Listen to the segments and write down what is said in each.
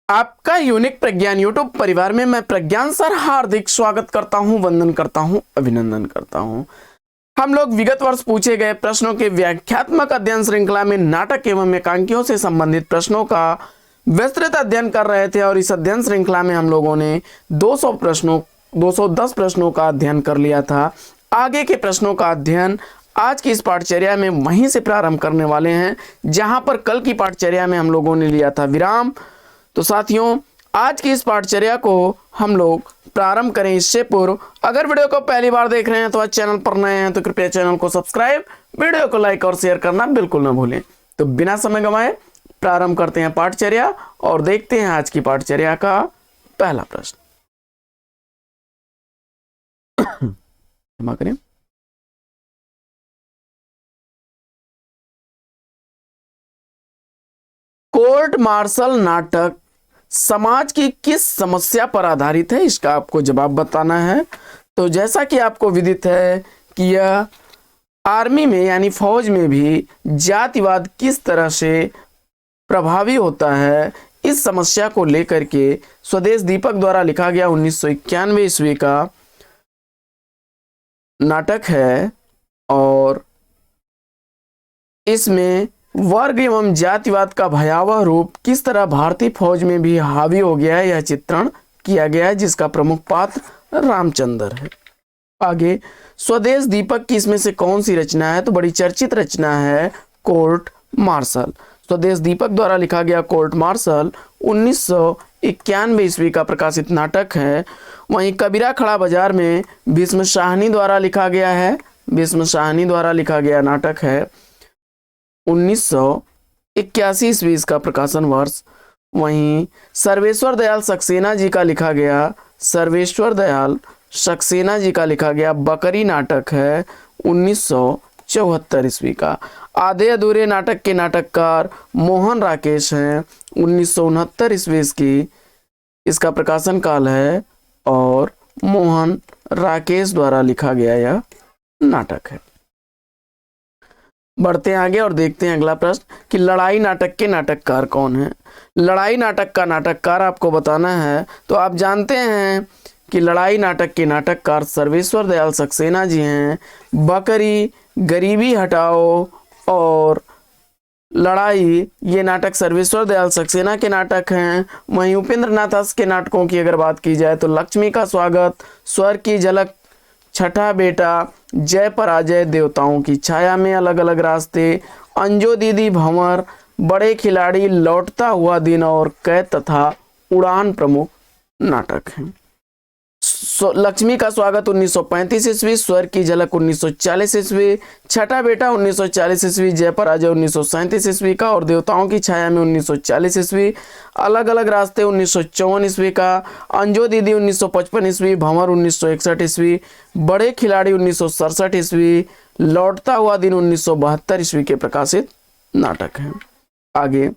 आपका यूनिक प्रज्ञान यूट्यूब परिवार में मैं प्रज्ञान सर हार्दिक स्वागत करता हूं, वंदन करता हूं, अभिनंदन करता हूं। हम लोग विगत वर्ष पूछे गए प्रश्नों के व्याख्यात्मक अध्ययन श्रृंखला में नाटक एवं एकांकियों से संबंधित प्रश्नों का विस्तृत अध्ययन कर रहे थे और इस अध्ययन श्रृंखला में हम लोगों ने 210 प्रश्नों का अध्ययन कर लिया था। आगे के प्रश्नों का अध्ययन आज की इस पाठचर्या में वहीं से प्रारंभ करने वाले हैं जहां पर कल की पाठचर्या में हम लोगों ने लिया था विराम। तो साथियों, आज की इस पाठचर्या को हम लोग प्रारंभ करें इससे पूर्व अगर वीडियो को पहली बार देख रहे हैं तो आज चैनल पर नए हैं तो कृपया चैनल को सब्सक्राइब, वीडियो को लाइक और शेयर करना बिल्कुल ना भूलें। तो बिना समय गंवाए प्रारंभ करते हैं पाठचर्या और देखते हैं आज की पाठचर्या का पहला प्रश्न। क्षमा करें। कोर्ट मार्शल नाटक समाज की किस समस्या पर आधारित है, इसका आपको जवाब बताना है। तो जैसा कि आपको विदित है कि यह आर्मी में यानी फौज में भी जातिवाद किस तरह से प्रभावी होता है, इस समस्या को लेकर के स्वदेश दीपक द्वारा लिखा गया 1991 ईस्वी का नाटक है और इसमें वर्ग एवं जातिवाद का भयावह रूप किस तरह भारतीय फौज में भी हावी हो गया है, यह चित्रण किया गया है, जिसका प्रमुख पात्र रामचंद्र है। आगे, स्वदेश दीपक की इसमें से कौन सी रचना है, तो बड़ी चर्चित रचना है कोर्ट मार्शल। स्वदेश दीपक द्वारा लिखा गया कोर्ट मार्शल 1991 ईस्वी का प्रकाशित नाटक है। वहीं कबीरा खड़ा बाजार में भीष्म शाहनी द्वारा लिखा गया है, भीष्म शाहनी द्वारा लिखा गया नाटक है 1981 ईस्वी का प्रकाशन वर्ष। वहीं सर्वेश्वर दयाल सक्सेना जी का लिखा गया, सर्वेश्वर दयाल सक्सेना जी का लिखा गया बकरी नाटक है 1974 ईस्वी का। आधे अधूरे नाटक के नाटककार मोहन राकेश हैं, 1969 ईस्वी की इसका प्रकाशन काल है और मोहन राकेश द्वारा लिखा गया यह नाटक है। बढ़ते हैं आगे और देखते हैं अगला प्रश्न कि लड़ाई नाटक के नाटककार कौन है। लड़ाई नाटक का नाटककार आपको बताना है। तो आप जानते हैं कि लड़ाई नाटक के नाटककार सर्वेश्वर दयाल सक्सेना जी हैं। बकरी, गरीबी हटाओ और लड़ाई ये नाटक सर्वेश्वर दयाल सक्सेना के नाटक हैं। वहीं उपेंद्र नाथ हंस के नाटकों की अगर बात की जाए तो लक्ष्मी का स्वागत, स्वर्ग की झलक, छठा बेटा, जय पराजय, देवताओं की छाया में अलग अलग रास्ते, अंजो दीदी, भंवर, बड़े खिलाड़ी, लौटता हुआ दिन और कैद तथा उड़ान प्रमुख नाटक हैं। लक्ष्मी का स्वागत 1935 ईस्वी, स्वर्ग की झलक 1940 ईस्वी, छठा बेटा 1940 ईस्वी, जय पराजय 1937 ईस्वी का और देवताओं की छाया में 1940 ईस्वी, अलग अलग रास्ते 1954 ईस्वी का, अंजो दीदी 1955 ईस्वी, भंवर 1961 ईस्वी, बड़े खिलाड़ी 1967 ईस्वी, लौटता हुआ दिन 1972 ईस्वी के प्रकाशित नाटक हैं। आगे,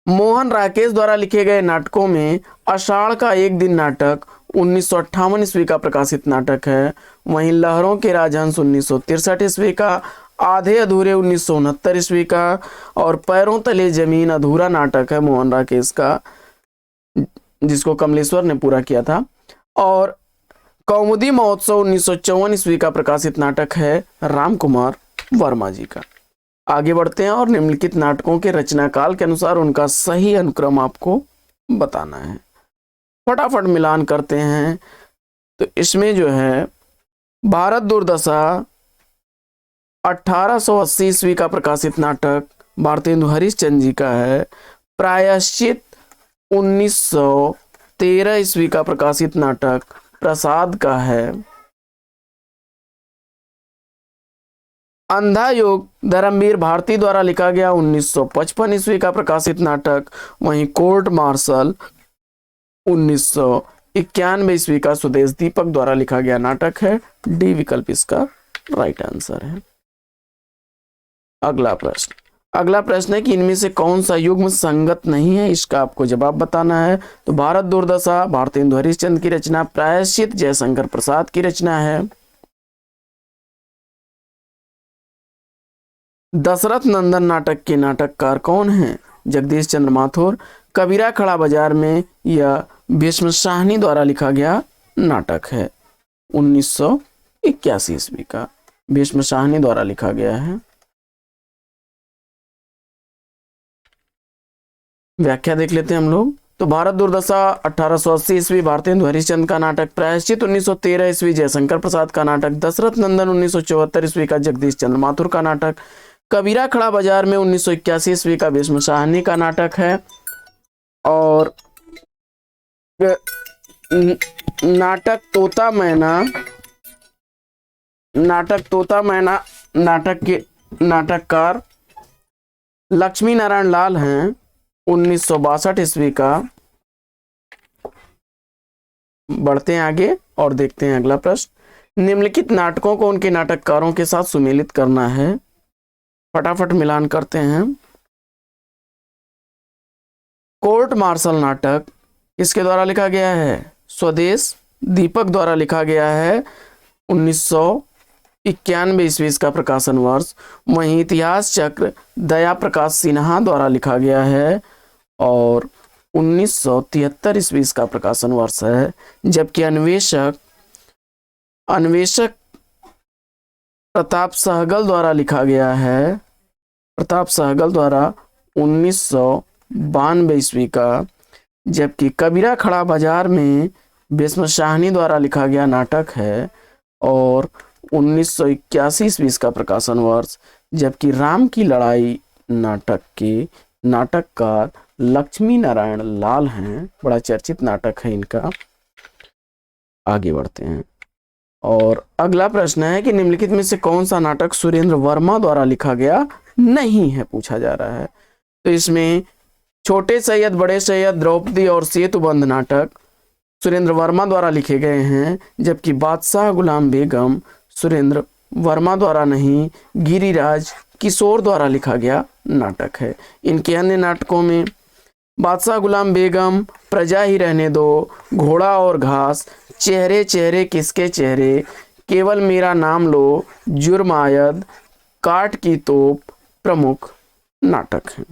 मोहन राकेश द्वारा लिखे गए नाटकों में आषाढ़ का एक दिन नाटक 1958 ईस्वी का प्रकाशित नाटक है। वहीं लहरों के राजहंस 1963 ईस्वी का, आधे अधूरे 1969 ईस्वी का और पैरों तले जमीन अधूरा नाटक है मोहन राकेश का, जिसको कमलेश्वर ने पूरा किया था। और कौमुदी महोत्सव 1954 ईस्वी का प्रकाशित नाटक है राम कुमार वर्मा जी का। आगे बढ़ते हैं और निम्नलिखित नाटकों के रचना काल के अनुसार उनका सही अनुक्रम आपको बताना है। फटाफट मिलान करते हैं। तो इसमें जो है भारत दुर्दशा 1880 ईस्वी का प्रकाशित नाटक भारतेंदु हरिश्चंद्र जी का है। प्रायश्चित 1913 ईस्वी का प्रकाशित नाटक प्रसाद का है। अंधा योग धर्मवीर भारती द्वारा लिखा गया 1955 ईस्वी का प्रकाशित नाटक। वहीं कोर्ट मार्शल 1991 ईस्वी का स्वदेश दीपक द्वारा लिखा गया नाटक है। डी विकल्प इसका राइट आंसर है। अगला प्रश्न है कि इनमें से कौन सा युग्म संगत नहीं है, इसका आपको जवाब बताना है। तो भारत दुर्दशा भारतेंदु हरिश्चंद्र की रचना, प्रायश्चित जयशंकर प्रसाद की रचना है। दशरथ नंदन नाटक के नाटककार कौन हैं? जगदीश चंद्र माथुर। कबीरा खड़ा बाजार में यह भीष्म शाहनी द्वारा लिखा गया नाटक है, 1981 ईस्वी का भीष्म शाहनी द्वारा लिखा गया है। व्याख्या देख लेते हैं हम लोग। तो भारत दुर्दशा 1880 ईस्वी भारतेंदु हरिश्चंद्र का नाटक। प्रायश्चित 1913 ईस्वी जयशंकर प्रसाद का नाटक। दशरथ नंदन 1974 ईस्वी का जगदीश चंद्र माथुर का नाटक। कबीरा खड़ा बाजार में 1981 ईस्वी का भीष्म शाहनी का नाटक है। और नाटक तोता मैना नाटक के नाटककार लक्ष्मी नारायण लाल हैं, 1962 ईस्वी का। बढ़ते हैं आगे और देखते हैं अगला प्रश्न। निम्नलिखित नाटकों को उनके नाटककारों के साथ सुमेलित करना है। फटाफट मिलान करते हैं। कोर्ट मार्शल नाटक किसके द्वारा लिखा गया है? स्वदेश दीपक द्वारा लिखा गया है, 1991 ईस्वी इसका प्रकाशन वर्ष। वहीं इतिहास चक्र दया प्रकाश सिन्हा द्वारा लिखा गया है और 1973 ईस्वी इसका प्रकाशन वर्ष है। जबकि अन्वेषक प्रताप सहगल द्वारा लिखा गया है, प्रताप सहगल द्वारा 1992 ईस्वी का। जबकि कबीरा खड़ा बाजार में भीष्म शाहनी द्वारा लिखा गया नाटक है और 1981 ईस्वी इसका प्रकाशन वर्ष। जबकि राम की लड़ाई नाटक के नाटककार लक्ष्मी नारायण लाल हैं, बड़ा चर्चित नाटक है इनका। आगे बढ़ते हैं और अगला प्रश्न है कि निम्नलिखित में से कौन सा नाटक सुरेंद्र वर्मा द्वारा लिखा गया नहीं है, पूछा जा रहा है। तो इसमें छोटे सैयद, बड़े सैयद, द्रौपदी और सेतुबंध नाटक सुरेंद्र वर्मा द्वारा लिखे गए हैं। जबकि बादशाह गुलाम बेगम सुरेंद्र वर्मा द्वारा नहीं, गिरिराज किशोर द्वारा लिखा गया नाटक है। इनके अन्य नाटकों में बादशाह गुलाम बेगम, प्रजा ही रहने दो, घोड़ा और घास, चेहरे चेहरे किसके चेहरे, केवल मेरा नाम लो, जुर्म आयद, काट की तोप प्रमुख नाटक हैं।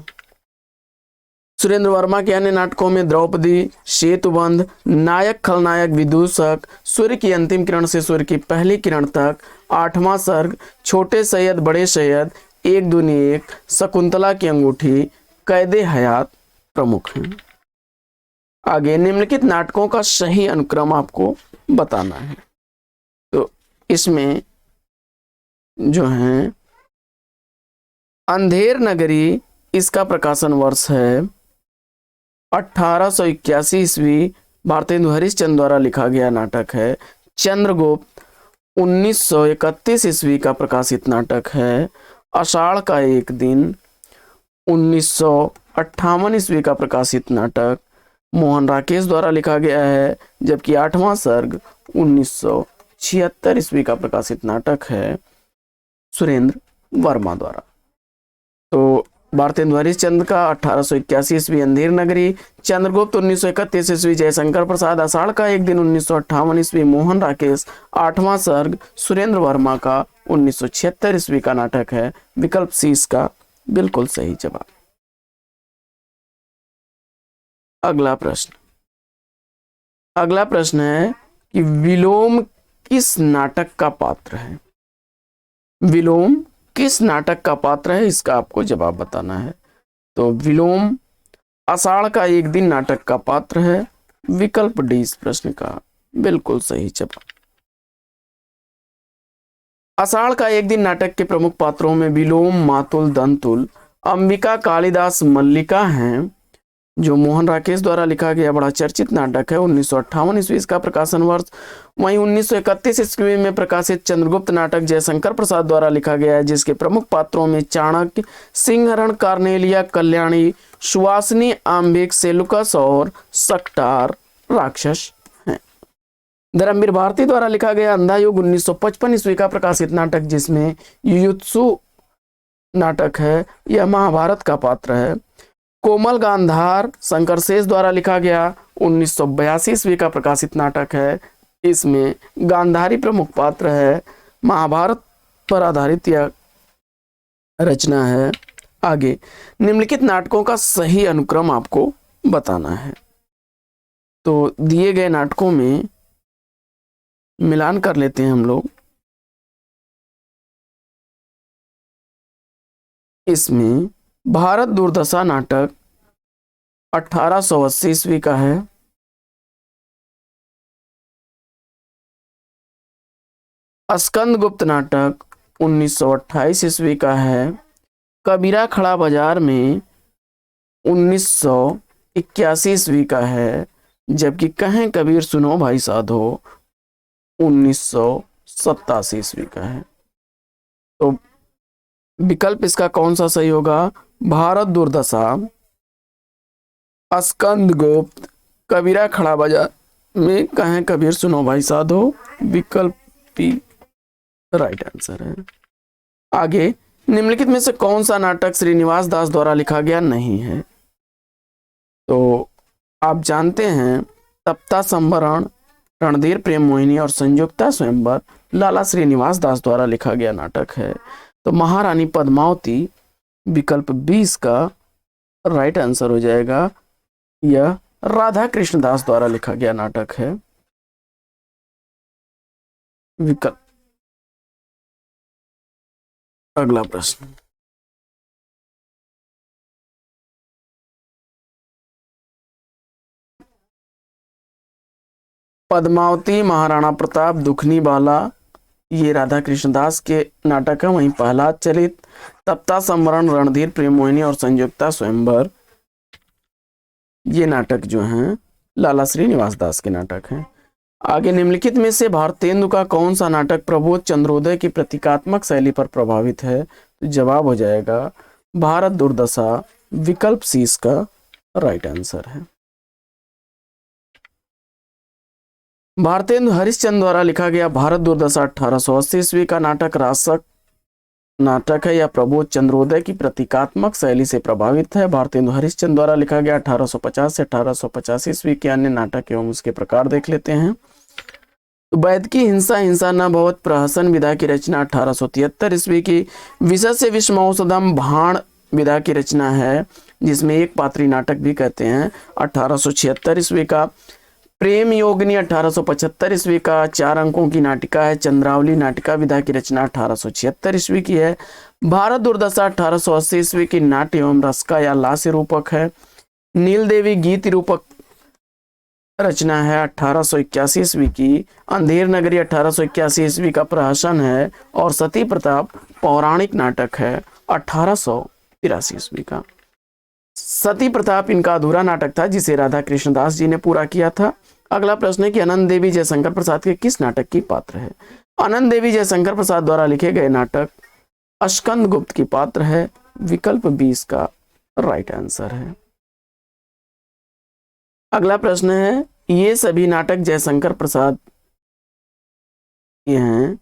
सुरेंद्र वर्मा के अन्य नाटकों में द्रौपदी, सेतुबंध, नायक खलनायक विदूषक, सूर्य की अंतिम किरण से सूर्य की पहली किरण तक, आठवां सर्ग, छोटे सैयद बड़े सैयद, एक दूनी एक, शकुंतला की अंगूठी, कैदे हयात प्रमुख हैं। आगे निम्नलिखित नाटकों का सही अनुक्रम आपको बताना है। तो इसमें जो है अंधेर नगरी, इसका प्रकाशन वर्ष है 1881 ईस्वी, भारतेंदु हरिश्चंद्र द्वारा लिखा गया नाटक है। चंद्रगुप्त 1931 ईस्वी का प्रकाशित नाटक है। आषाढ़ का एक दिन 1958 ईस्वी का प्रकाशित नाटक मोहन राकेश द्वारा लिखा गया है। जबकि आठवां सर्ग 1976 ईस्वी का प्रकाशित नाटक है सुरेंद्र वर्मा द्वारा। तो भारतेंदु हरिश्चंद्र का 1881 ईस्वी अंधेर नगरी, चंद्रगुप्त 1931 ईस्वी जयशंकर प्रसाद, आषाढ़ का एक दिन 1958 ईस्वी मोहन राकेश, आठवां सर्ग सुरेंद्र वर्मा का 1976 ईस्वी का नाटक है। विकल्प सी इसका बिल्कुल सही जवाब। अगला प्रश्न है कि विलोम किस नाटक का पात्र है? विलोम किस नाटक का पात्र है, इसका आपको जवाब बताना है। तो विलोम आषाढ़ का एक दिन नाटक का पात्र है। विकल्प डी इस प्रश्न का बिल्कुल सही जवाब। आषाढ़ का एक दिन नाटक के प्रमुख पात्रों में विलोम, मातुल, दंतुल, अंबिका, कालिदास, मल्लिका हैं, जो मोहन राकेश द्वारा लिखा गया बड़ा चर्चित नाटक है। 1958 ईस्वी इसका प्रकाशन वर्ष। वहीं 1931 ईस्वी में प्रकाशित चंद्रगुप्त नाटक जयशंकर प्रसाद द्वारा लिखा गया है, जिसके प्रमुख पात्रों में चाणक्य, सिंहरण, कार्नेलिया, कल्याणी, सुवासिनी, आम्बिक, सेलुकस और सक्टार राक्षस हैं। धर्मवीर भारती द्वारा लिखा गया अंधा युग 1955 ईस्वी का प्रकाशित नाटक, जिसमें युयुत्सु नाटक है, यह महाभारत का पात्र है। कोमल गांधार शंकरशेष द्वारा लिखा गया 1982 ईस्वी का प्रकाशित नाटक है। इसमें गांधारी प्रमुख पात्र है। महाभारत पर आधारित यह रचना है। आगे निम्नलिखित नाटकों का सही अनुक्रम आपको बताना है। तो दिए गए नाटकों में मिलान कर लेते हैं हम लोग। इसमें भारत दुर्दशा नाटक 1880 ईस्वी का है। स्कंदगुप्त नाटक 1928 ईस्वी का है। कबीरा खड़ा बाजार में 1981 ईस्वी का है। जबकि कहें कबीर सुनो भाई साधो 1987 ईस्वी का है। तो विकल्प इसका कौन सा सही होगा? भारत दुर्दशा, स्कंदगुप्त, कबीरा खड़ा बाजार में कहें कबीर सुनो भाई साधो, विकल्प पी राइट आंसर है। आगे निम्नलिखित में से कौन सा नाटक श्रीनिवास दास द्वारा लिखा गया नहीं है? तो आप जानते हैं तप्ता संवरण, रणधीर प्रेम मोहिनी और संयुक्ता स्वयंवर लाला श्रीनिवास दास द्वारा लिखा गया नाटक है। तो महारानी पद्मावती विकल्प 20 का राइट आंसर हो जाएगा। यह राधा कृष्ण दास द्वारा लिखा गया नाटक है। विकल्प। अगला प्रश्न, पद्मावती, महाराणा प्रताप, दुखनी बाला, ये राधा कृष्ण दास के नाटक है। वहीं प्रहलाद चरित, तप्ता संवरण, रणधीर प्रेम मोहिनी और संयुक्ता स्वयंवर, ये नाटक जो हैं लाला श्रीनिवास दास के नाटक हैं। आगे निम्नलिखित में से भारतेंदु का कौन सा नाटक प्रबोध चंद्रोदय की प्रतीकात्मक शैली पर प्रभावित है? तो जवाब हो जाएगा भारत दुर्दशा, विकल्प सी इसका राइट आंसर है। भारतेंदु हरिश्चंद्र द्वारा लिखा गया भारत दुर्दशा 1880 ईस्वी का नाटक रासक नाटक है। यह प्रबोध चंद्रोदय की प्रतीकात्मक शैली से प्रभावित है। भारतेंदु हरिश्चंद्र द्वारा लिखा गया 1850 से 1885 ईस्वी के अन्य नाटक एवं उसके प्रकार देख लेते हैं। तो वैद की हिंसा हिंसा न भवत प्रहसन विधा की रचना 1873 ईस्वी की। विषय से विषमौषधम भाण विधा की रचना है, जिसमें एक पात्री नाटक भी कहते हैं, 1876 ईस्वी का। प्रेम योगिनी 1875 ईस्वी का 4 अंकों की नाटिका है। चंद्रावली नाटिका विधा की रचना 1876 ईस्वी की है। भारत दुर्दशा 1880 ईस्वी की नाट्य एवं रस का या लास्य रूपक है। नील देवी गीत रूपक रचना है 1881 ईस्वी की। अंधेर नगरी 1881 ईस्वी का प्रहसन है। और सती प्रताप पौराणिक नाटक है 1883 ईस्वी का। सती प्रताप इनका अधूरा नाटक था, जिसे राधा कृष्ण दास जी ने पूरा किया था। अगला प्रश्न है कि अनंत देवी जयशंकर प्रसाद के किस नाटक की पात्र है? अनंत देवी जयशंकर प्रसाद द्वारा लिखे गए नाटक स्कंदगुप्त की पात्र है। विकल्प 20 का राइट आंसर है। अगला प्रश्न है, ये सभी नाटक जयशंकर प्रसाद ये हैं।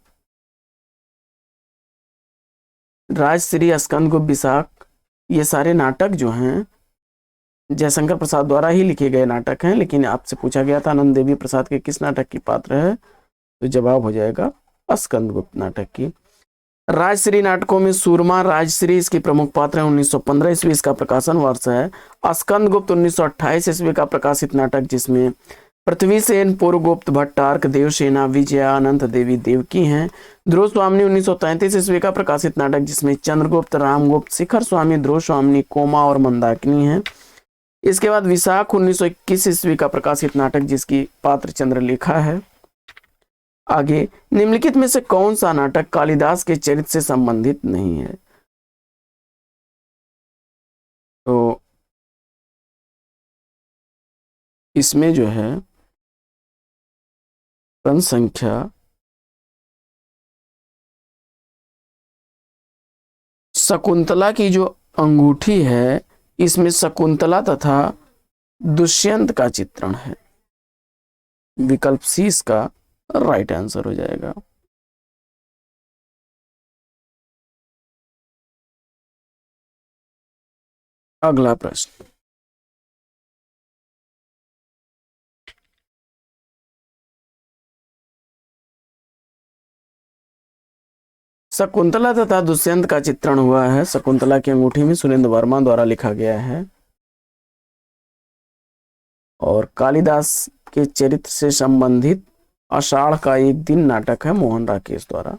राजश्री, स्कंदगुप्त, विशाख, ये सारे नाटक जो हैं जयशंकर प्रसाद द्वारा ही लिखे गए नाटक हैं। लेकिन आपसे पूछा गया था आनंद देवी प्रसाद के किस नाटक की पात्र है, तो जवाब हो जाएगा स्कंदगुप्त नाटक की। राजश्री नाटकों में सूरमा राजश्री इसकी प्रमुख पात्र है। 1915 ईस्वी इसका प्रकाशन वर्ष है। स्कंदगुप्त 1928 ईस्वी का प्रकाशित नाटक, जिसमें पृथ्वी सेन, पूर्वगुप्त, भट्टार्क, देवसेना, विजया, अनंत देवी देवकी हैं। ध्रुव स्वामी 1933 ईस्वी का प्रकाशित नाटक, जिसमें चंद्रगुप्त, रामगुप्त, शिखर स्वामी, ध्रुव स्वामी, कोमा और मंदाकिनी हैं। इसके बाद विशाख 1921 ईस्वी का प्रकाशित नाटक, जिसकी पात्र चंद्रलेखा है। आगे निम्नलिखित में से कौन सा नाटक कालिदास के चरित्र से संबंधित नहीं है? तो इसमें जो है प्रश्न संख्या शकुंतला की जो अंगूठी है, इसमें शकुंतला तथा दुष्यंत का चित्रण है। विकल्प सी इसका राइट आंसर हो जाएगा। अगला प्रश्न, शकुंतला तथा दुष्यंत का चित्रण हुआ है। शकुंतला की अंगूठी में सुरेंद्र वर्मा द्वारा लिखा गया है। और कालिदास के चरित्र से संबंधित आषाढ़ का एक दिन नाटक है मोहन राकेश द्वारा।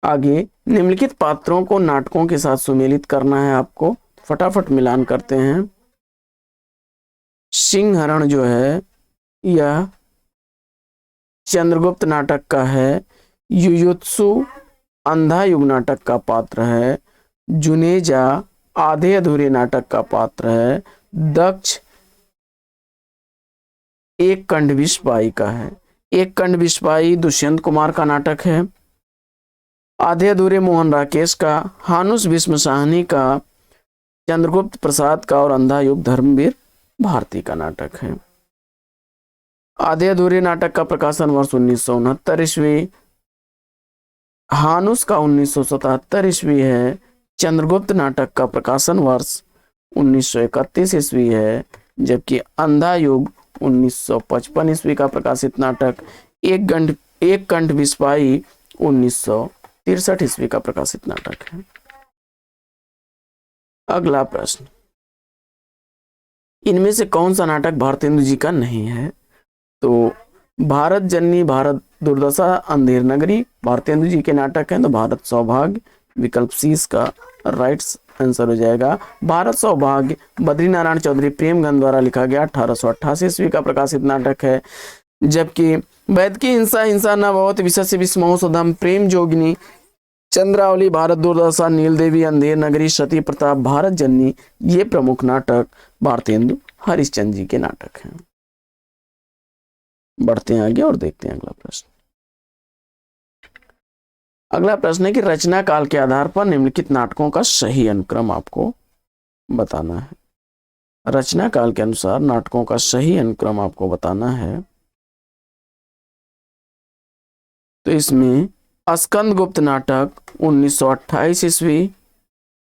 आगे निम्नलिखित पात्रों को नाटकों के साथ सुमेलित करना है आपको, फटाफट मिलान करते हैं। सिंहरण जो है यह चंद्रगुप्त नाटक का है। युयुत्सु अंधा युग नाटक का पात्र है। जुनेजा आधे अधूरे नाटक का पात्र है। दक्ष एक कंठ विषपाई का है। एक कंठ विषपाई दुष्यंत कुमार का नाटक है। आधे अधूरे मोहन राकेश का। हानुस भीष्म साहनी का। चंद्रगुप्त प्रसाद का। और अंधा युग धर्मवीर भारती का नाटक है। आधे अधूरे नाटक का प्रकाशन वर्ष 1969 ईस्वी। हानुस का 1977 ईस्वी है। चंद्रगुप्त नाटक का प्रकाशन वर्ष 1931 ईस्वी है। जबकि अंधा युग 1955 ईस्वी का प्रकाशित नाटक एक कंठ विषपाई 1963 ईस्वी का प्रकाशित नाटक है। अगला प्रश्न, इनमें से कौन सा नाटक भारतेंदु जी का नहीं है? तो भारत जननी भारत दुर्दशा अंधेर नगरी भारतेंदु जी के नाटक हैं, तो भारत सौभाग्य विकल्प सी इसका राइट आंसर हो जाएगा। भारत सौभाग्य बद्री नारायण चौधरी प्रेमगंध द्वारा लिखा गया 1888 ईस्वी का प्रकाशित नाटक है। जबकि वैद की हिंसा हिंसा न बहुत विशस्य विस्मोह सुधम प्रेम जोगिनी चंद्रावली भारत दुर्दशा नील देवी अंधेर नगरी सती प्रताप भारत जननी ये प्रमुख नाटक भारतेंदु हरिश्चंद्र जी के नाटक हैं। बढ़ते हैं आगे और देखते हैं अगला प्रश्न। अगला प्रश्न है कि रचना काल के आधार पर निम्नलिखित नाटकों का सही अनुक्रम आपको बताना है। रचना काल के अनुसार नाटकों का सही अनुक्रम आपको बताना है। तो इसमें स्कंदगुप्त नाटक 1928 ईस्वी,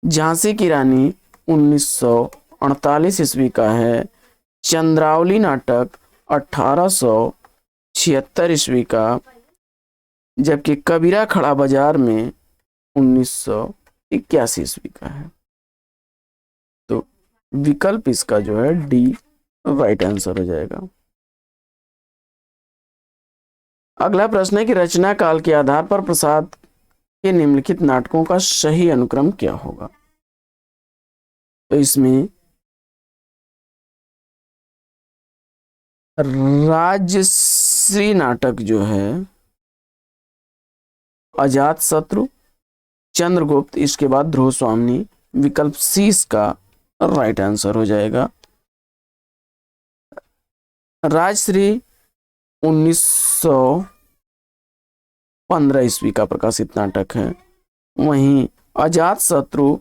झांसी की रानी 1948 ईस्वी का है। चंद्रावली नाटक 1876 ईस्वी का। जबकि कबीरा खड़ा बाजार में 1981 ईस्वी का है। तो विकल्प इसका जो है डी राइट आंसर हो जाएगा। अगला प्रश्न है कि रचना काल के आधार पर प्रसाद के निम्नलिखित नाटकों का सही अनुक्रम क्या होगा? तो इसमें राजश्री नाटक जो है, अजात शत्रु, चंद्रगुप्त, इसके बाद ध्रुव स्वामिनी, विकल्प सी इसका राइट आंसर हो जाएगा। राजश्री 1915 ईस्वी का प्रकाशित नाटक है। वहीं अजात शत्रु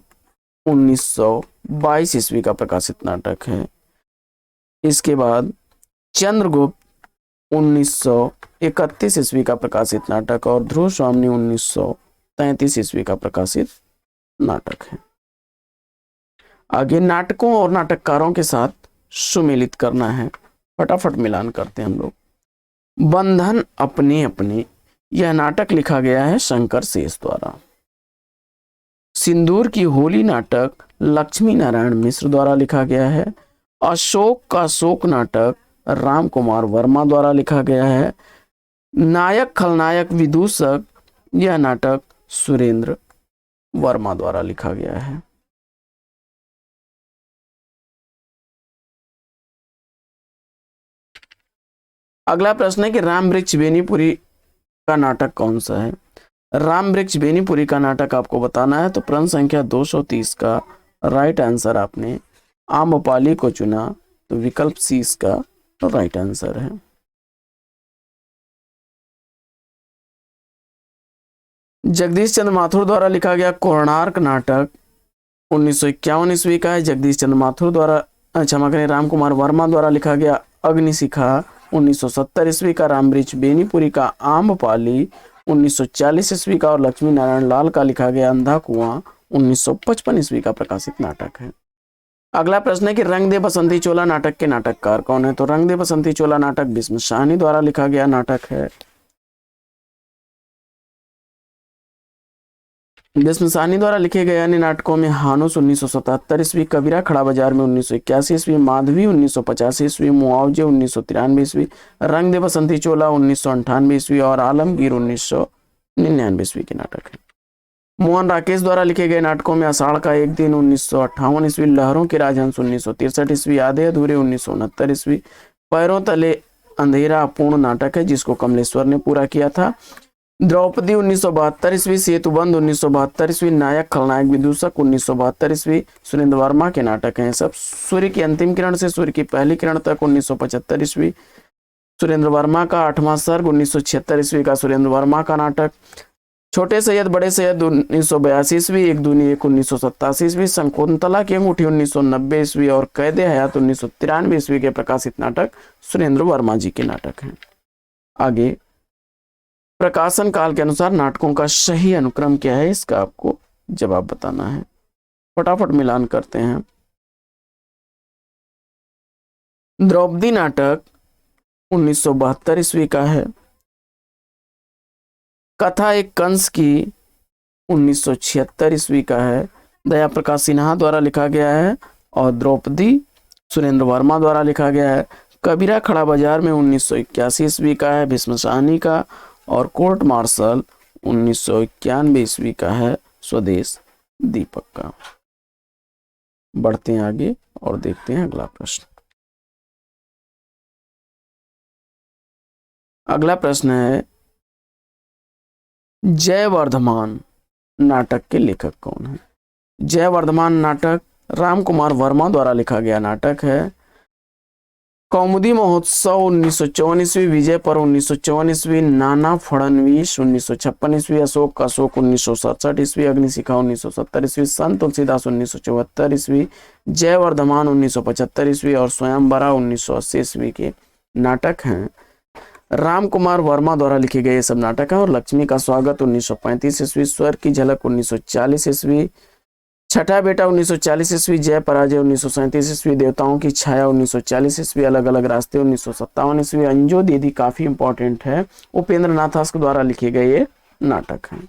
1922 ईस्वी का प्रकाशित नाटक है। इसके बाद चंद्रगुप्त 1931 ईस्वी का प्रकाशित नाटक और ध्रुव स्वामिनी 1933 ईस्वी का प्रकाशित नाटक है। आगे नाटकों और नाटककारों के साथ सुमेलित करना है, फटाफट मिलान करते हैं हम लोग। बंधन अपने अपने यह नाटक लिखा गया है शंकर शेष द्वारा। सिंदूर की होली नाटक लक्ष्मी नारायण मिश्र द्वारा लिखा गया है। अशोक का शोक नाटक राम कुमार वर्मा द्वारा लिखा गया है। नायक खलनायक विदूषक यह नाटक सुरेंद्र वर्मा द्वारा लिखा गया है। अगला प्रश्न है कि राम वृक्ष बेनीपुरी का नाटक कौन सा है? राम वृक्ष बेनीपुरी का नाटक आपको बताना है। तो प्रश्न संख्या 230 का राइट आंसर आपने आम्रपाली को चुना, तो विकल्प सी इसका राइट आंसर है। जगदीश चंद्र माथुर द्वारा लिखा गया कोणार्क नाटक 1951 ईस्वी का है। जगदीश चंद्र माथुर द्वारा क्षमा करें राम कुमार वर्मा द्वारा लिखा गया अग्निशिखा 1970 ईस्वी का। राम वृक्ष बेनीपुरी का आम्रपाली 1940 ईस्वी का। और लक्ष्मी नारायण लाल का लिखा गया अंधा कुआं 1955 ईस्वी का प्रकाशित नाटक है। अगला प्रश्न है कि रंग दे बसंती चोला नाटक के नाटककार कौन है? तो रंग दे बसंती चोला नाटक भीष्म साहनी द्वारा लिखा गया नाटक है। भीष्म साहनी द्वारा लिखे गए अन्य नाटकों में हानुस 1977 ईस्वी, कबीरा खड़ा बाजार में 1981 ईस्वी, माधवी 1985 ईस्वी, मुआवजे 1993 ईस्वी, रंग दे बसंती चोला 1998 ईस्वी और आलमगीर 1999 ईस्वी के नाटक है। मोहन राकेश द्वारा लिखे गए नाटकों में आषाढ़ का एक दिन 1958 ईस्वी, लहरों के राजहंस 1963 ईस्वी, आधे अधूरे 1969 ईस्वी, पैरों तले अंधेरा पूर्ण नाटक है जिसको कमलेश्वर ने पूरा किया था, द्रौपदी 1972 ईस्वी, सेतुबंध 1972 ईस्वी, नायक खलनायक विदूषक 1972 ईस्वी, सुरेंद्र वर्मा के नाटक हैं सब। सूर्य की अंतिम किरण से सूर्य की पहली किरण तक 1975 ईस्वी, सुरेंद्र वर्मा का 8वां सर्ग 1976 ईस्वी का सुरेंद्र वर्मा का नाटक, छोटे सैयद बड़े सैयद 1982 ईस्वी, एक दूनी एक 1987 ईस्वी, शंकुंतला की अंगूठी 1990 ईस्वी और कैदे हयात 1993 ईस्वी के प्रकाशित नाटक सुरेंद्र वर्मा जी के नाटक हैं। आगे प्रकाशन काल के अनुसार नाटकों का सही अनुक्रम क्या है, इसका आपको जवाब बताना है। फटाफट मिलान करते हैं। द्रौपदी नाटक 1972 ईस्वी का है, कथा एक कंस की 1976 ईस्वी का है, दया प्रकाश सिन्हा द्वारा लिखा गया है और द्रौपदी सुरेंद्र वर्मा द्वारा लिखा गया है। कबीरा खड़ा बाजार में 1981 ईस्वी का है भीष्म साहनी का और कोर्ट मार्शल 1991 ईस्वी का है स्वदेश दीपक का। बढ़ते हैं आगे और देखते हैं अगला प्रश्न। अगला प्रश्न है जय वर्धमान नाटक के लेखक कौन है। जय वर्धमान नाटक राम कुमार वर्मा द्वारा लिखा गया नाटक है। कौमुदी महोत्सव 1954 ईस्वी, विजय पर्व 1954 ईस्वी, नाना फड़नवीस 1956 ईस्वी, अशोक 1967 ईस्वी, अग्निशिखा 1970 ईस्वी, संत तुलसीदास 1974 ईस्वी, जय वर्धमान 1975 ईस्वी और स्वयंवरा 1980 ईस्वी के नाटक हैं। राम कुमार वर्मा द्वारा लिखे गए ये सब नाटक हैं और लक्ष्मी का स्वागत 1935 ईस्वी, स्वर की झलक 1940 ईस्वी, छठा बेटा 1940 ईस्वी, जय पराजय 1937 ईस्वी, देवताओं की छाया 1940 ईस्वी, अलग अलग रास्ते 1957 ईस्वी, अंजो दीदी काफी इंपॉर्टेंट है, उपेंद्र नाथ हंस द्वारा लिखे गए ये नाटक हैं।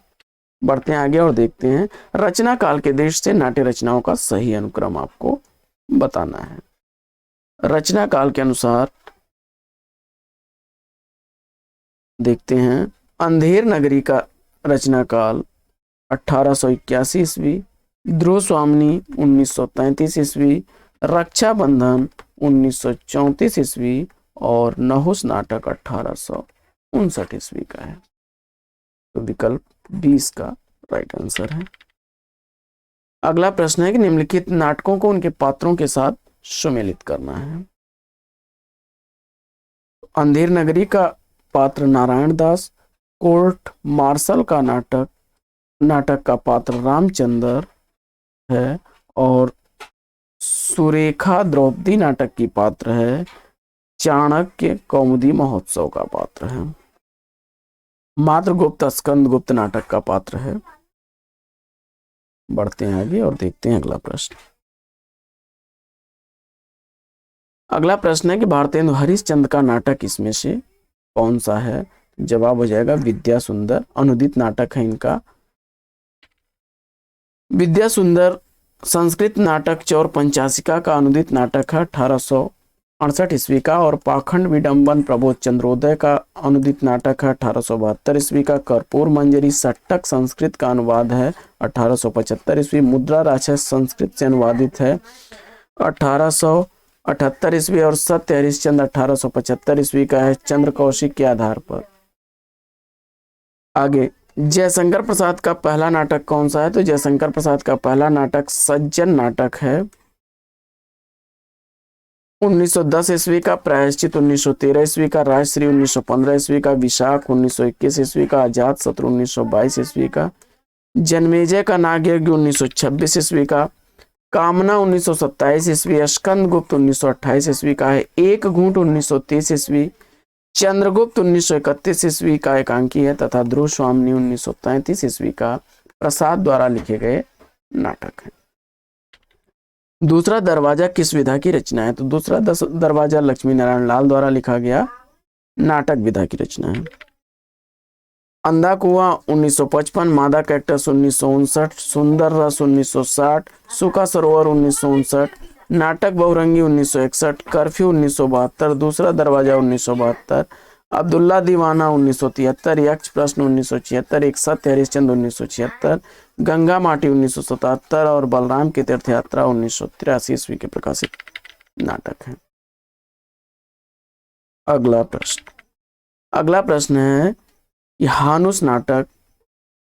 बढ़ते हैं आगे और देखते हैं रचना काल के दृष्टि से नाट्य रचनाओं का सही अनुक्रम आपको बताना है। रचना काल के अनुसार देखते हैं अंधेर नगरी का रचना काल 1881 ईस्वी, ध्रुव स्वामिनी 1933 ईस्वी, रक्षाबंधन 1934 ईस्वी और नहुस नाटक 1859 ईस्वी का है। तो विकल्प 20 का राइट आंसर है। अगला प्रश्न है कि निम्नलिखित नाटकों को उनके पात्रों के साथ सुमेलित करना है। अंधेर नगरी का पात्र नारायण दास, कोर्ट मार्शल का नाटक का पात्र रामचंद्र है और सुरेखा द्रौपदी नाटक की पात्र है, चाणक्य कौमुदी महोत्सव का पात्र है, मातृगुप्त स्कंदगुप्त नाटक का पात्र है। बढ़ते हैं आगे और देखते हैं अगला प्रश्न। अगला प्रश्न है कि भारतेंदु हरिश्चंद्र का नाटक इसमें से कौन सा है। जवाब हो जाएगा विद्या सुंदर, अनुदित नाटक है इनका। विद्या सुंदर संस्कृत नाटक चौर पंचाशिका का अनुदित नाटक है 1868 ईस्वी का और पाखंड विडंबन प्रबोध चंद्रोदय का अनुदित नाटक है 1872 ईस्वी का। कर्पूर मंजरी सट्टक संस्कृत का अनुवाद है 1875 ईस्वी। मुद्रा राक्षस संस्कृत से अनुवादित है 1878 ईस्वी और सत्य हरिश्चंद्र 1875 ईस्वी का है चंद्र कौशिक के आधार पर। आगे जयशंकर प्रसाद का पहला नाटक कौन सा है। तो जयशंकर प्रसाद का पहला नाटक सज्जन नाटक है 1910 ईस्वी का, प्रायश्चित 1913 ईस्वी का, राजश्री 1915 ईस्वी का, विशाख 1921 ईस्वी का, अजात शत्रु 1922 ईस्वी का, जन्मेजय का नागयज्ञ 1926 ईस्वी का, कामना 1927 ईस्वी, स्कंदगुप्त 1928 ईस्वी का है, एक घूंट 1930 ईस्वी, चंद्रगुप्त 1931 ईस्वी का एकांकी है तथा ध्रुव स्वामिनी 1933 ईस्वी का प्रसाद द्वारा लिखे गए नाटक है। दूसरा दरवाजा किस विधा की रचना है। तो दूसरा दरवाजा लक्ष्मी नारायण लाल द्वारा लिखा गया नाटक विधा की रचना है। अंधा कुआं 1955, मादा कैक्टस 1959, सुंदर रस 1960, सूखा सरोवर 1959, नाटक बहुरंगी 1961, कर्फ्यू 1972, दूसरा दरवाजा 1972, अब्दुल्ला दीवाना 1973, यक्ष प्रश्न 1976, एक सत्य हरिश्चंद्र 1976, गंगा माटी 1977 और बलराम की तीर्थ यात्रा 1983 ईस्वी के प्रकाशित नाटक है। अगला प्रश्न है कि हानुस नाटक,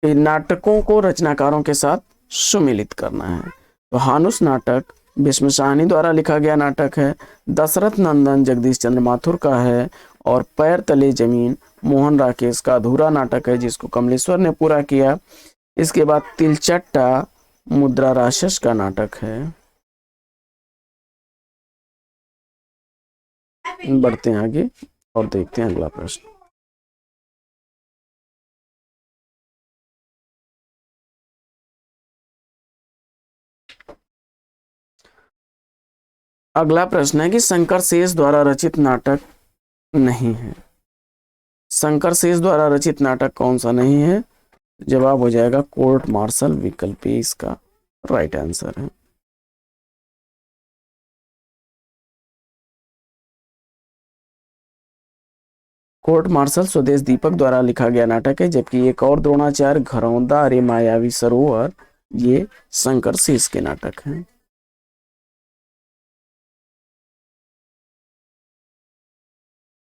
नाटकों को रचनाकारों के साथ सुमिलित करना है। तो हानुस नाटक भीष्म साहनी द्वारा लिखा गया नाटक है, दशरथ नंदन जगदीश चंद्र माथुर का है, और पैर तले जमीन मोहन राकेश का अधूरा नाटक है जिसको कमलेश्वर ने पूरा किया। इसके बाद तिलचट्टा मुद्रा राक्षस का नाटक है। बढ़ते हैं आगे और देखते हैं अगला प्रश्न। अगला प्रश्न है कि शंकर शेष द्वारा रचित नाटक नहीं है। शंकर शेष द्वारा रचित नाटक कौन सा नहीं है? जवाब हो जाएगा कोर्ट मार्शल, विकल्प ए इसका राइट आंसर है। कोर्ट मार्शल स्वदेश दीपक द्वारा लिखा गया नाटक है, जबकि एक और द्रोणाचार्य, घरौंदा, अरे मायावी सरोवर, ये शंकर शेष के नाटक हैं।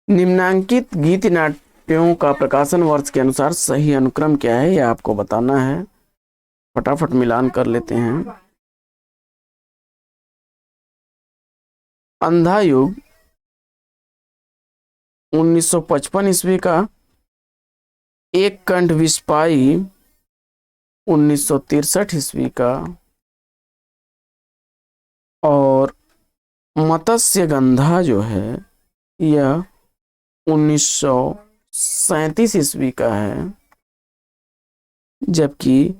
निम्नांकित गीत नाट्यों का प्रकाशन वर्ष के अनुसार सही अनुक्रम क्या है, यह आपको बताना है। फटाफट मिलान कर लेते हैं। अंधा युग 1955 ईस्वी का, एक कंठ विस्पाई 1963 ईस्वी का, और मत्स्य गंधा जो है यह 1937 ईस्वी का है, जबकि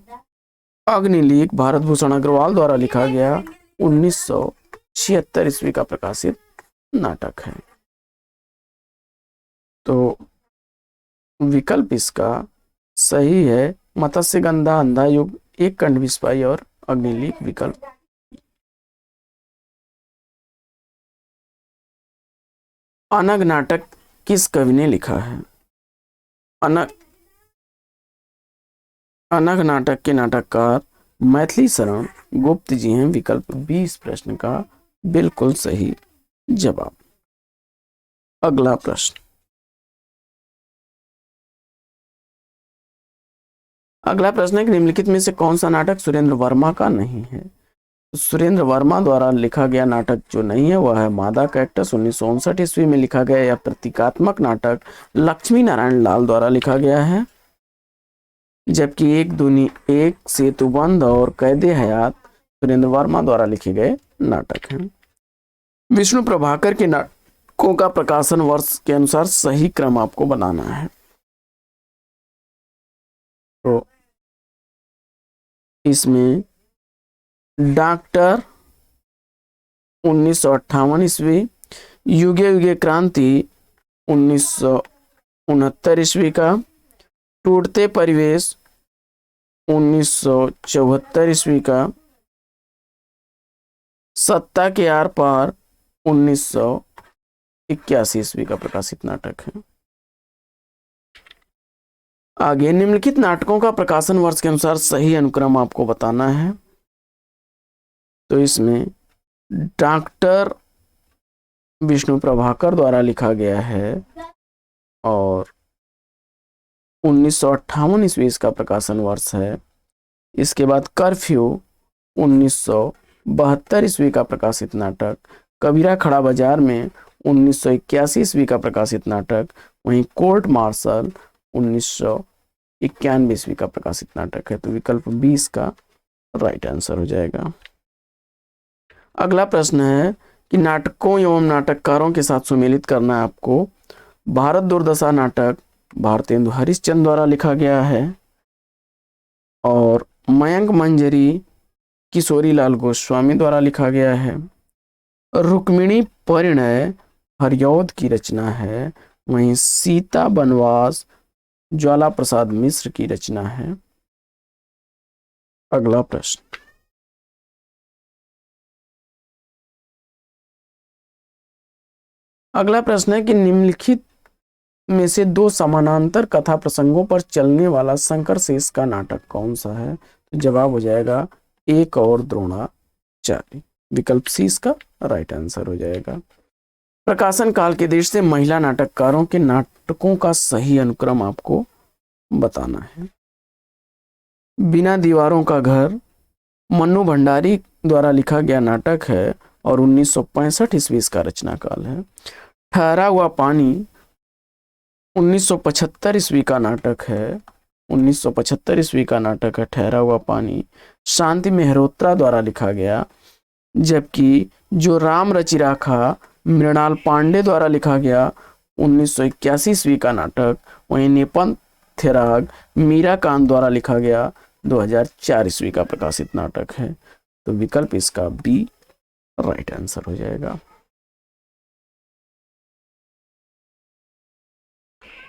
अग्निलीक भारत भूषण अग्रवाल द्वारा लिखा गया 1976 ईस्वी का प्रकाशित नाटक है। तो विकल्प इसका सही है, मत्स्य गंधा, अंधा युग, एक कंठ विस्पाई और अग्निलीक विकल्प। अनग नाटक किस कवि ने लिखा है? अनग नाटक के नाटककार मैथिली शरण गुप्त जी हैं, विकल्प 20 प्रश्न का बिल्कुल सही जवाब। अगला प्रश्न, है कि निम्नलिखित में से कौन सा नाटक सुरेंद्र वर्मा का नहीं है? सुरेंद्र वर्मा द्वारा लिखा गया नाटक जो नहीं है वह है मादा कैक्टस, 1959 ईस्वी में लिखा गया। यह प्रतीकात्मक नाटक लक्ष्मी नारायण लाल द्वारा लिखा गया है, जबकि एक सेतुबंध और कैदे हयात सुरेंद्र वर्मा द्वारा लिखे गए नाटक हैं। विष्णु प्रभाकर के नाटकों का प्रकाशन वर्ष के अनुसार सही क्रम आपको बनाना है। तो इसमें डॉक्टर 1958 ईस्वी, युगे युगे क्रांति 1969 ईस्वी का, टूटते परिवेश 1974 ईस्वी का, सत्ता के आर पार 1981 ईस्वी का प्रकाशित नाटक है। आगे निम्नलिखित नाटकों का प्रकाशन वर्ष के अनुसार सही अनुक्रम आपको बताना है। तो इसमें डॉक्टर विष्णु प्रभाकर द्वारा लिखा गया है और 1958 ईस्वी इसका प्रकाशन वर्ष है। इसके बाद कर्फ्यू 1972 ईस्वी का प्रकाशित नाटक, कबीरा खड़ा बाजार में 1981 ईस्वी का प्रकाशित नाटक, वहीं कोर्ट मार्शल 1991 ईस्वी का प्रकाशित नाटक है। तो विकल्प 20 का राइट आंसर हो जाएगा। अगला प्रश्न है कि नाटकों एवं नाटककारों के साथ सुमेलित करना है आपको। भारत दुर्दशा नाटक भारतेंदु हरिश्चंद्र द्वारा लिखा गया है और मयंक मंजरी किशोरी लाल गोस्वामी द्वारा लिखा गया है। रुक्मिणी परिणय हरिऔध की रचना है, वहीं सीता बनवास ज्वाला प्रसाद मिश्र की रचना है। अगला प्रश्न, अगला प्रश्न है कि निम्नलिखित में से दो समानांतर कथा प्रसंगों पर चलने वाला शंकर शेष का नाटक कौन सा है? तो जवाब हो जाएगा एक और द्रोणाचार्य। विकल्प सी इसका राइट आंसर हो जाएगा। प्रकाशन काल के देश से महिला नाटककारों के नाटकों का सही अनुक्रम आपको बताना है। बिना दीवारों का घर मन्नू भंडारी द्वारा लिखा गया नाटक है और 1965 ईस्वी इसका रचना काल है। ठहरा हुआ पानी 1975 ईस्वी का नाटक है। 1975 ईस्वी का नाटक है ठहरा हुआ पानी, शांति मेहरोत्रा द्वारा लिखा गया। जबकि जो राम रचिराखा मृणाल पांडे द्वारा लिखा गया 1981 ईस्वी का नाटक, वहीं नेपथ्य राग मीराकांत द्वारा लिखा गया 2004 ईस्वी का प्रकाशित नाटक है। तो विकल्प इसका बी राइट आंसर हो जाएगा।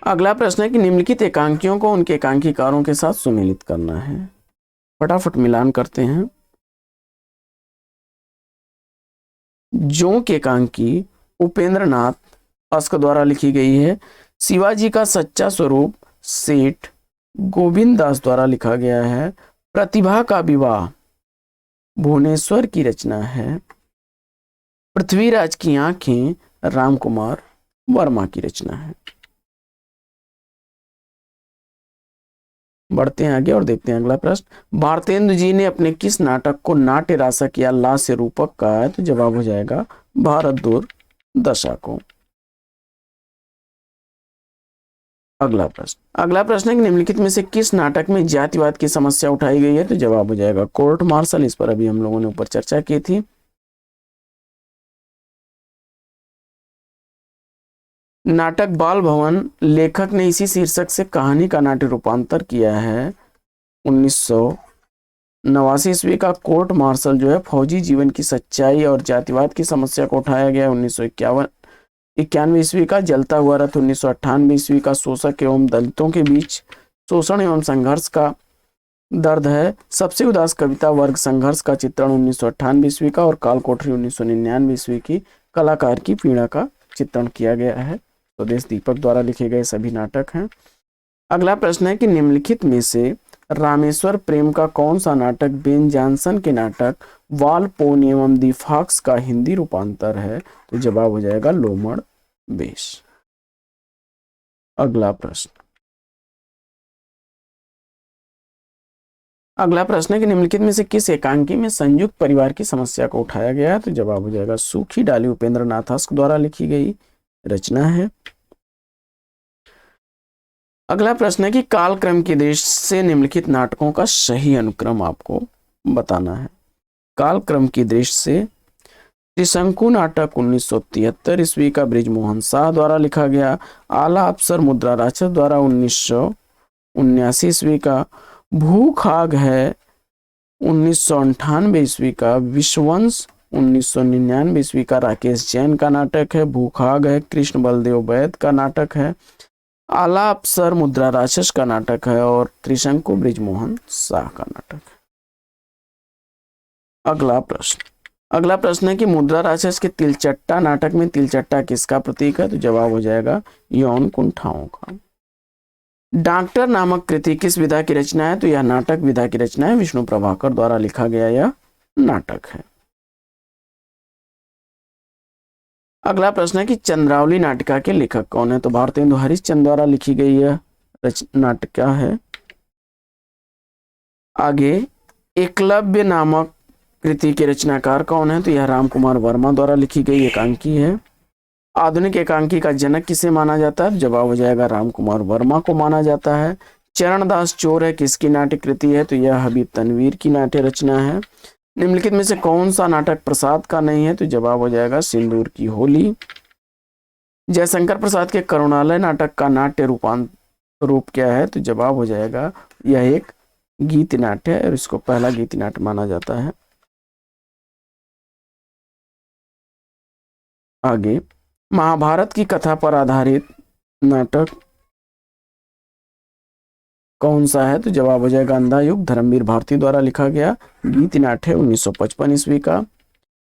अगला प्रश्न है कि निम्नलिखित एकांकियों को उनके एकांकीकारों के साथ सुमेलित करना है। फटाफट मिलान करते हैं। जोंक एकांकी उपेंद्र नाथ अस्क द्वारा लिखी गई है। शिवाजी का सच्चा स्वरूप सेठ गोविंद दास द्वारा लिखा गया है। प्रतिभा का विवाह भुवनेश्वर की रचना है। पृथ्वीराज की आंखें राम कुमार वर्मा की रचना है। बढ़ते हैं आगे और देखते हैं अगला प्रश्न। भारतेंदु जी ने अपने किस नाटक को नाट्य रासक या लास्य रूपक कहा है? तो जवाब हो जाएगा भारत दुर्दशा को। अगला प्रश्न है कि निम्नलिखित में से किस नाटक में जातिवाद की समस्या उठाई गई है? तो जवाब हो जाएगा कोर्ट मार्शल। इस पर अभी हम लोगों ने ऊपर चर्चा की थी। नाटक बाल भवन लेखक ने इसी शीर्षक से कहानी का नाट्य रूपांतर किया है। 1989 ईस्वी का कोर्ट मार्शल जो है फौजी जीवन की सच्चाई और जातिवाद की समस्या को उठाया गया। 1991 ईस्वी का जलता हुआ रथ, 1998 ईस्वी का शोषक एवं दलितों के बीच शोषण एवं संघर्ष का दर्द है। सबसे उदास कविता वर्ग संघर्ष का चित्रण 1998 ईस्वी का और काल कोठरी 1999 ईस्वी की कलाकार की पीड़ा का चित्रण किया गया है। स्वदेश दीपक द्वारा लिखे गए सभी नाटक हैं। अगला प्रश्न है कि निम्नलिखित में से रामेश्वर प्रेम का कौन सा नाटक बेन जॉनसन के नाटक वालपोन एवं दी फॉक्स का हिंदी रूपांतर है? तो जवाब हो जाएगा लोमड़ बेश। अगला प्रश्न है कि निम्नलिखित में से किस एकांकी में संयुक्त परिवार की समस्या को उठाया गया है? तो जवाब हो जाएगा सूखी डाली उपेंद्र नाथ अस्क द्वारा लिखी गई रचना है। अगला प्रश्न है कि कालक्रम के देश से निम्नलिखित नाटकों का सही अनुक्रम आपको बताना है। कालक्रम की दृष्टि से त्रिशंकु नाटक 1973 ईस्वी का बृजमोहन शाह द्वारा लिखा गया। आला अफसर मुद्रा राक्षस द्वारा 1979 ईस्वी का। भूख आग है 1998 ईस्वी का। विश्ववंश 1999 ईस्वी का राकेश जैन का नाटक है। भूख आग है कृष्ण बलदेव वैद का नाटक है। आला अफसर मुद्रा राक्षस का नाटक है और त्रिशंकु बृजमोहन शाह का नाटक है। अगला प्रश्न है कि मुद्रा राक्षस के तिलचट्टा नाटक में तिलचट्टा किसका प्रतीक है? तो जवाब हो जाएगा यौन कुंठाओं का। डॉक्टर नामक कृति किस विधा की रचना है? तो यह नाटक विधा की रचना है। विष्णु प्रभाकर द्वारा लिखा गया यह नाटक है। अगला प्रश्न है कि चंद्रावली नाटिका के लेखक कौन है? तो भारतेंदु हरिश्चंद्र द्वारा लिखी गई यह नाटिका है। आगे एकलव्य नामक कृति के रचनाकार कौन है? तो यह राम कुमार वर्मा द्वारा लिखी गई एकांकी है। आधुनिक एकांकी का जनक किसे माना जाता है? जवाब हो जाएगा राम कुमार वर्मा को माना जाता है। चरणदास चोर है किसकी नाट्य कृति है? तो यह हबीब तनवीर की नाट्य रचना है। निम्नलिखित में से कौन सा नाटक प्रसाद का नहीं है? तो जवाब हो जाएगा सिंदूर की होली। जयशंकर प्रसाद के करुणालय नाटक का नाट्य रूप क्या है? तो जवाब हो जाएगा यह एक गीत नाट्य है और इसको पहला गीत नाट्य माना जाता है। आगे महाभारत की कथा पर आधारित नाटक कौन सा है? तो जवाब हो जाएगा अंधा युग, धर्मवीर भारती द्वारा लिखा गया गीत नाट्य है 1955 ईस्वी का।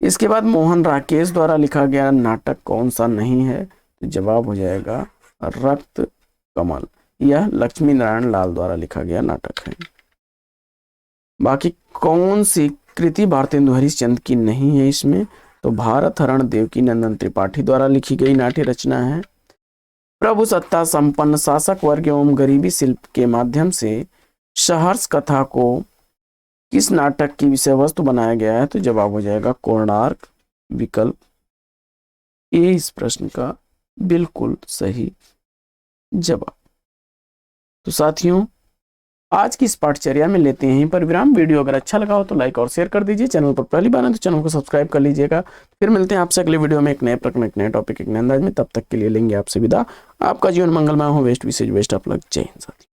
इसके बाद मोहन राकेश द्वारा लिखा गया नाटक कौन सा नहीं है? तो जवाब हो जाएगा रक्त कमल, यह लक्ष्मी नारायण लाल द्वारा लिखा गया नाटक है। बाकी कौन सी कृति भारतेंदु हरिश्चंद्र की नहीं है इसमें? तो भारत हरण देवकी नंदन त्रिपाठी द्वारा लिखी गई नाट्य रचना है। प्रभु सत्ता संपन्न शासक वर्ग एवं गरीबी शिल्प के माध्यम से सहर्ष कथा को किस नाटक की विषय वस्तु बनाया गया है? तो जवाब हो जाएगा कोणार्क, विकल्प ए इस प्रश्न का बिल्कुल सही जवाब। तो साथियों, आज की इस पाठचर्या में लेते हैं पर विराम। वीडियो अगर अच्छा लगा हो तो लाइक और शेयर कर दीजिए। चैनल पर पहली बार है तो चैनल को सब्सक्राइब कर लीजिएगा। फिर मिलते हैं आपसे अगले वीडियो में एक नए प्रकरण, एक नए टॉपिक, एक नए अंदाज में। तब तक के लिए लेंगे आपसे विदा। आपका जीवन मंगलमय हो। वेस्ट विशेष बेस्ट ऑफ लक। जय हिंद साथी।